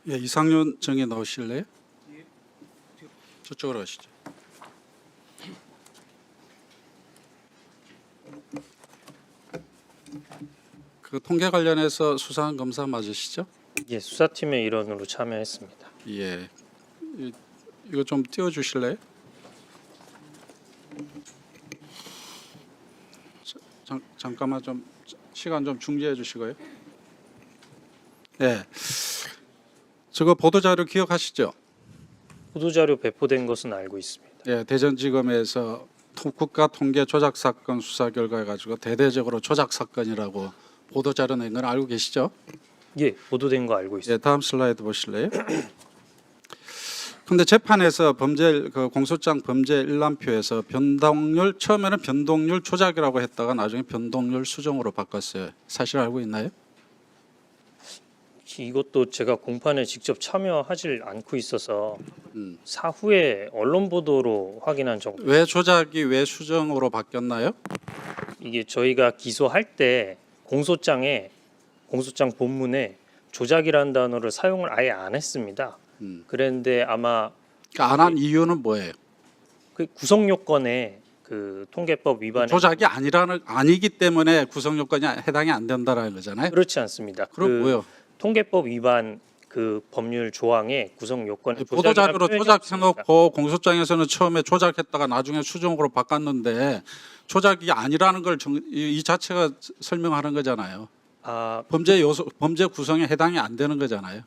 예, 이상윤 정의 나오실래요? 저쪽으로 가시죠. 그 통계 관련해서 수사한 검사 맞으시죠? 예, 수사팀의 일원으로 참여했습니다. 예. 이거 좀 띄워주실래요? 잠깐만 좀 시간 좀 중지해 주시고요. 예. 저거 보도자료 기억하시죠? 보도자료 배포된 것은 알고 있습니다. 예, 대전지검에서 국가 통계 조작 사건 수사 결과해 가지고 대대적으로 조작 사건이라고 보도자료 낸 건 알고 계시죠? 예, 보도된 거 알고 있습니다. 예, 다음 슬라이드 보실래요? 근데 재판에서 공소장 범죄 일람표에서 변동률 처음에는 변동률 조작이라고 했다가 나중에 변동률 수정으로 바꿨어요. 사실 알고 있나요? 이것도 제가 공판에 직접 참여하질 않고 있어서 사후에 언론 보도로 확인한 정도. 왜 조작이 왜 수정으로 바뀌었나요? 이게 저희가 기소할 때 공소장 본문에 조작이라는 단어를 사용을 아예 안 했습니다. 그런데 아마 안 한 이유는 뭐예요? 그 구성 요건에 그 통계법 위반에 조작이 아니기 때문에 구성 요건이 해당이 안 된다라는 거잖아요. 그렇지 않습니다. 그럼 뭐요? 통계법 위반 그 법률 조항에 구성 요건에 보도자료로 조작해놓고 공소장에서는 처음에 조작했다가 나중에 수정으로 바꿨는데 조작이 아니라는 걸 이 자체가 설명하는 거잖아요. 범죄 구성에 해당이 안 되는 거잖아요.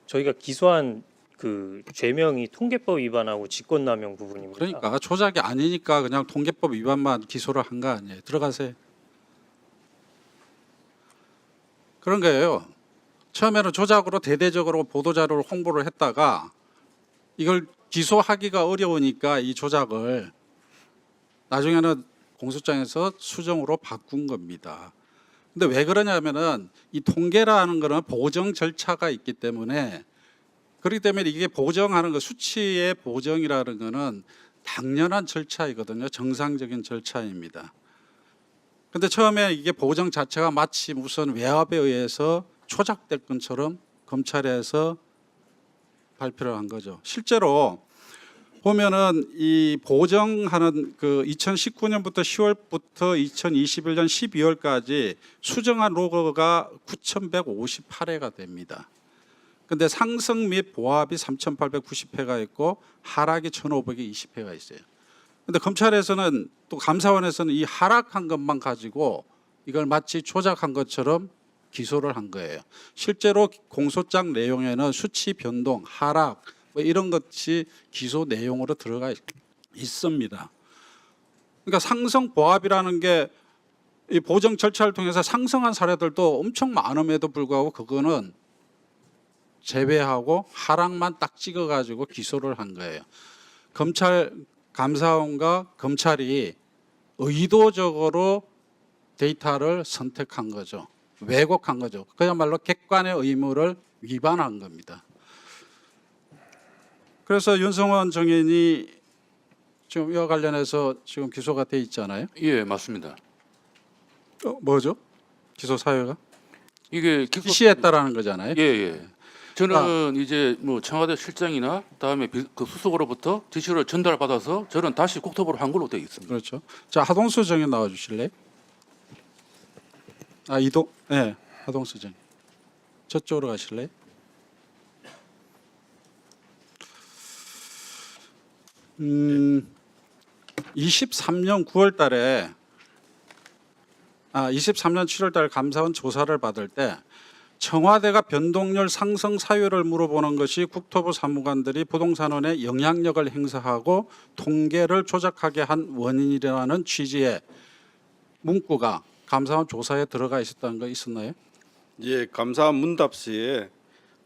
저희가 기소한 그 죄명이 통계법 위반하고 직권남용 부분입니다. 그러니까 조작이 아니니까 그냥 통계법 위반만 기소를 한 거 아니에요. 들어가세요. 그런 거예요. 처음에는 조작으로 대대적으로 보도자료를 홍보를 했다가 이걸 기소하기가 어려우니까 이 조작을 나중에는 공소장에서 수정으로 바꾼 겁니다. 근데 왜 그러냐면은 이 통계라는 거는 보정 절차가 있기 때문에 그렇기 때문에 이게 보정하는 거 수치의 보정이라는 거는 당연한 절차이거든요. 정상적인 절차입니다. 근데 처음에 이게 보정 자체가 마치 무슨 외압에 의해서 조작될 것처럼 검찰에서 발표를 한 거죠. 실제로 보면은 이 보정하는 그 2019년부터 10월부터 2021년 12월까지 수정한 로그가 9,158회가 됩니다. 근데 상승 및 보합이 3,890회가 있고 하락이 1,520회가 있어요. 근데 검찰에서는 또 감사원에서는 이 하락한 것만 가지고 이걸 마치 조작한 것처럼 기소를 한 거예요. 실제로 공소장 내용에는 수치 변동, 하락 뭐 이런 것이 기소 내용으로 들어가 있습니다. 그러니까 상승 보합이라는 게 이 보정 절차를 통해서 상승한 사례들도 엄청 많음에도 불구하고 그거는 제외하고 하락만 딱 찍어가지고 기소를 한 거예요. 검찰 감사원과 검찰이 의도적으로 데이터를 선택한 거죠. 왜곡한 거죠. 그야말로 객관의 의무를 위반한 겁니다. 그래서 윤성원 정인이 지금 이와 관련해서 지금 기소가 돼 있잖아요. 예, 맞습니다. 뭐죠? 기소 사유가? 이게 지시했다라는 거잖아요. 예, 예. 저는 이제 뭐 청와대 실장이나 그다음에 그 수석으로부터 지시를 전달받아서 저는 다시 국토부로 한 걸로 되어 있습니다. 그렇죠. 자, 하동수 정인 나와 주실래요? 네, 하동수 정인. 저쪽으로 가실래요? 음, 23년 9월 달에 23년 7월 달 감사원 조사를 받을 때 청와대가 변동률 상승 사유를 물어보는 것이 국토부 사무관들이 부동산원에 영향력을 행사하고 통계를 조작하게 한 원인이라는 취지의 문구가 감사원 조사에 들어가 있었다는 거 있었나요? 예, 감사원 문답서에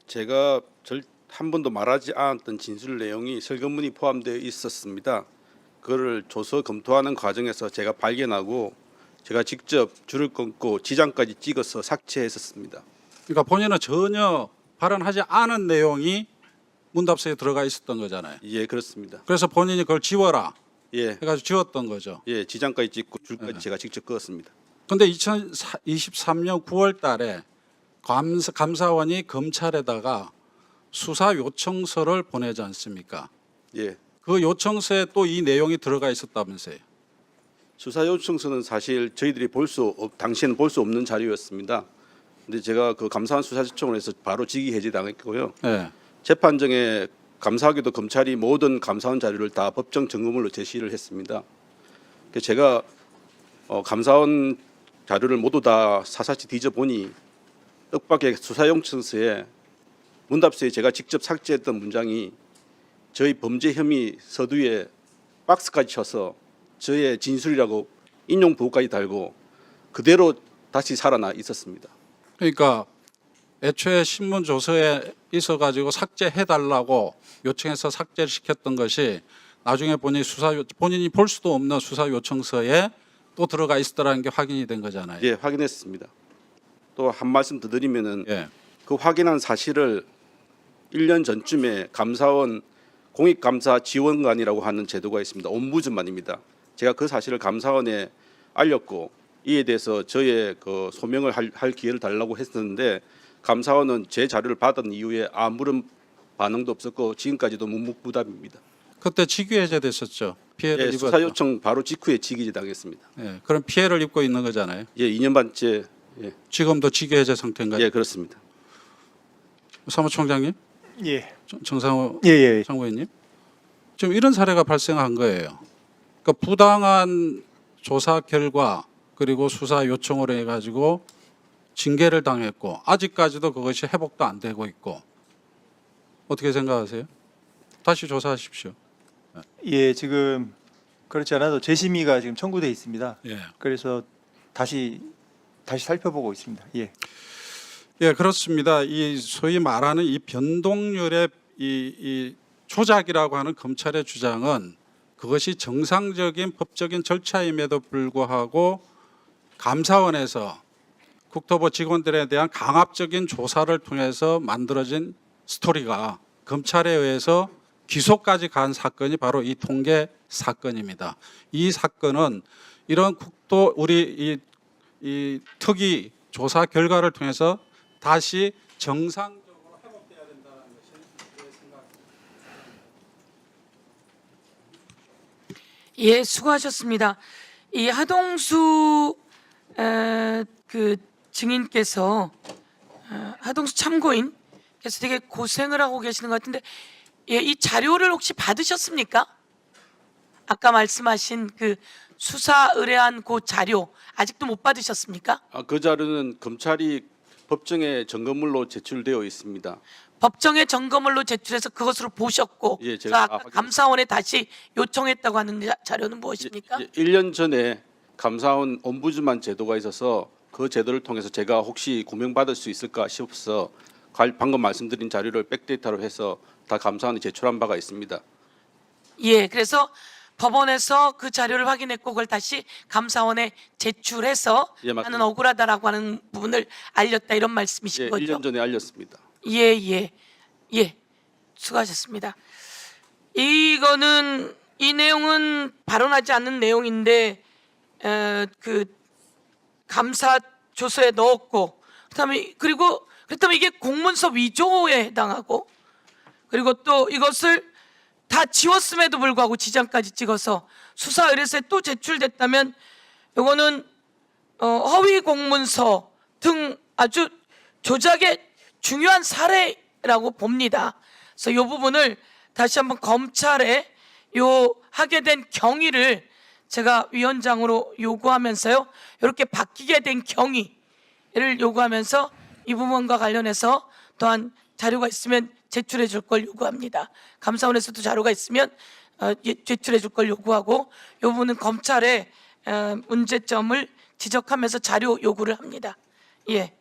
제가 한 번도 말하지 않았던 진술 내용이 설문이 포함되어 있었습니다. 그거를 조서 검토하는 과정에서 제가 발견하고 제가 직접 줄을 끊고 지장까지 찍어서 삭제했었습니다. 그러니까 본인은 전혀 발언하지 않은 내용이 문답서에 들어가 있었던 거잖아요. 예, 그렇습니다. 그래서 본인이 그걸 지워라 예, 해가지고 지웠던 거죠. 예, 지장까지 찍고 줄까지 제가 직접 그었습니다. 그런데 2023년 9월 달에 감사원이 검찰에다가 수사 요청서를 보내지 않습니까? 예. 그 요청서에 또 이 내용이 들어가 있었다면서요. 수사 요청서는 사실 저희들이 당시에는 볼 수 없는 자료였습니다. 근데 제가 그 감사원 수사 요청을 해서 바로 직위 해제당했고요. 예. 재판정에 감사하게도 검찰이 모든 감사원 자료를 다 법정 증거물로 제시를 했습니다. 그래서 제가 감사원 자료를 모두 다 사사치 뒤져보니 뜻밖의 수사 요청서에 문답서에 제가 직접 삭제했던 문장이 저희 범죄 혐의 서두에 박스까지 쳐서 저의 진술이라고 인용 부호까지 달고 그대로 다시 살아나 있었습니다. 그러니까 애초에 신문 조서에 있어가지고 삭제해달라고 요청해서 삭제를 시켰던 것이 나중에 보니 본인이 볼 수도 없는 수사 요청서에 또 들어가 있었다는 게 확인이 된 거잖아요. 예, 확인했습니다. 또 한 말씀 더 드리면은 예. 그 확인한 사실을 1년 전쯤에 감사원 공익감사지원관이라고 하는 제도가 있습니다. 옴부즈만입니다. 제가 그 사실을 감사원에 알렸고 이에 대해서 저의 그 소명을 할 기회를 달라고 했었는데 감사원은 제 자료를 받은 이후에 아무런 반응도 없었고 지금까지도 묵묵부답입니다. 그때 직위 해제됐었죠. 피해를 예, 입었죠. 수사 요청 바로 직후에 직위제 당했습니다. 예. 그럼 피해를 입고 있는 거잖아요. 예, 2년 반째. 예, 지금도 직위 해제 상태인가요? 예, 그렇습니다. 사무총장님, 예. 정상호 예. 상무위원님, 지금 이런 사례가 발생한 거예요. 그러니까 부당한 조사 결과 그리고 수사 요청을 해가지고 징계를 당했고 아직까지도 그것이 회복도 안 되고 있고 어떻게 생각하세요? 다시 조사하십시오. 예, 지금 그렇지 않아도 재심의가 지금 청구돼 있습니다. 예. 그래서 다시 살펴보고 있습니다. 예. 예, 그렇습니다. 이 소위 말하는 이 변동률의 이 조작이라고 하는 검찰의 주장은 그것이 정상적인 법적인 절차임에도 불구하고 감사원에서 국토부 직원들에 대한 강압적인 조사를 통해서 만들어진 스토리가 검찰에 의해서 기소까지 간 사건이 바로 이 통계 사건입니다. 이 사건은 이런 우리 이 특위 조사 결과를 통해서 다시 정상적으로 회복돼야 된다는 것이 제 생각입니다. 예, 수고하셨습니다. 이 하동수 그 증인께서 하동수 참고인께서 되게 고생을 하고 계시는 것 같은데, 예, 이 자료를 혹시 받으셨습니까? 아까 말씀하신 그 수사 의뢰한 그 자료 아직도 못 받으셨습니까? 그 자료는 검찰이 법정에 점검물로 제출되어 있습니다. 법정에 점검물로 제출해서 그것으로 보셨고, 예, 제가 그래서 아까 확인했습니다. 감사원에 다시 요청했다고 하는 자료는 무엇입니까? 1년 전에 감사원 옴부즈만 제도가 있어서 그 제도를 통해서 제가 혹시 구명받을 수 있을까 싶어서 방금 말씀드린 자료를 백데이터로 해서 다 감사원에 제출한 바가 있습니다. 예, 그래서 법원에서 그 자료를 확인했고 그걸 다시 감사원에 제출해서 예, 맞습니다. 나는 억울하다라고 하는 부분을 알렸다 이런 말씀이신 예, 거죠? 1년 전에 알렸습니다. 예, 수고하셨습니다. 이거는 이 내용은 발언하지 않는 내용인데 그 감사 조서에 넣었고 그렇다면 이게 공문서 위조에 해당하고 그리고 또 이것을 다 지웠음에도 불구하고 지장까지 찍어서 수사 의뢰서에 또 제출됐다면 이거는 허위 공문서 등 아주 조작의 중요한 사례라고 봅니다. 그래서 이 부분을 다시 한번 검찰에 하게 된 경위를 제가 위원장으로 요구하면서요, 이렇게 바뀌게 된 경위를 요구하면서 이 부분과 관련해서 또한 자료가 있으면 제출해 줄 걸 요구합니다. 감사원에서도 자료가 있으면 제출해 줄 걸 요구하고 이 부분은 검찰의 문제점을 지적하면서 자료 요구를 합니다. 예.